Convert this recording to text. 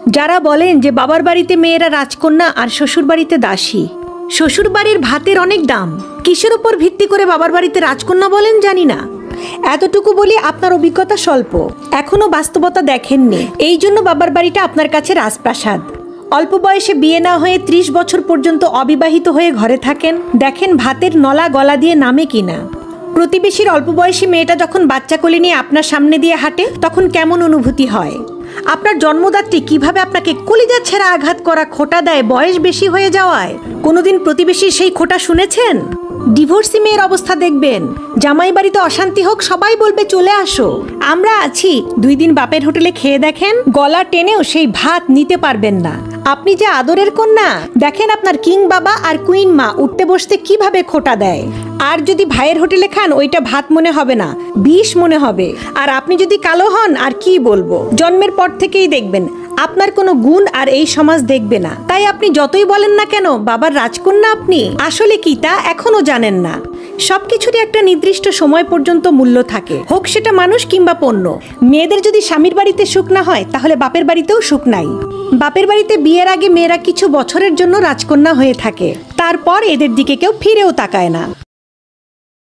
যারা বলেন যে বাবার বাড়িতে মেয়েরা রাজকন্যা আর শ্বশুর বাড়িতে দাসী, শ্বশুর বাড়ির ভাতের অনেক দাম, কিসের উপর ভিত্তি করে বাবার বাড়িতে রাজকন্যা বলেন জানি না। এতটুকু বলি আপনার অভিজ্ঞতা স্বল্প, এখনো বাস্তবতা দেখেননি, এই জন্য বাবার বাড়িটা আপনার কাছে রাজপ্রাসাদ। অল্প বয়সে বিয়ে না হয়ে 30 বছর পর্যন্ত অবিবাহিত হয়ে ঘরে থাকেন, দেখেন ভাতের নলা গলা দিয়ে নামে কিনা। প্রতিবেশীর অল্প বয়সী মেয়েটা যখন বাচ্চা কোলে নিয়ে আপনার সামনে দিয়ে হাঁটে তখন কেমন অনুভূতি হয়? আপনার জন্মদাত্রী কিভাবে আপনাকে কলিজা ছেঁড়া আঘাত করা খোঁটা দেয় বয়স বেশি হয়ে যাওয়ায়? কোনোদিন প্রতিবেশীর সেই খোঁটা শুনেছেন? ডিভোর্সি মেয়ের অবস্থা দেখবেন, জামাই বাড়িতে অশান্তি হোক সবাই বলবে চলে আসো, আমরা আছি। 2 দিন বাপের হোটেলে খেয়ে দেখেন, গলা টেনেও সেই ভাত নিতে পারবেন না। আপনি যে আদরের কন্যা, দেখেন আপনার কিং বাবা আর কুইন মা উঠতে বসতে কিভাবে খোঁটা দেয়। আর যদি ভাইয়ের হোটেলে খান ওইটা ভাত মনে হবে না, বিষ মনে হবে। আর আপনি যদি কালো হন আর কি বলবো, জন্মের পর থেকেই দেখবেন আপনার কোনো গুণ আর এই সমাজ দেখবে না। তাই আপনি যতই বলেন না কেন বাবার রাজকন্যা আপনি, আসলে কি তা এখনো জানেন না। সবকিছুরই একটা নির্দিষ্ট সময় পর্যন্ত মূল্য থাকে, হোক সেটা মানুষ কিংবা পণ্য। মেয়েদের যদি স্বামীর বাড়িতে সুখ না হয় তাহলে বাপের বাড়িতেও সুখ নাই। বাপের বাড়িতে বিয়ের আগে মেয়েরা কিছু বছরের জন্য রাজকন্যা হয়ে থাকে, তারপর এদের দিকে কেউ ফিরেও তাকায় না।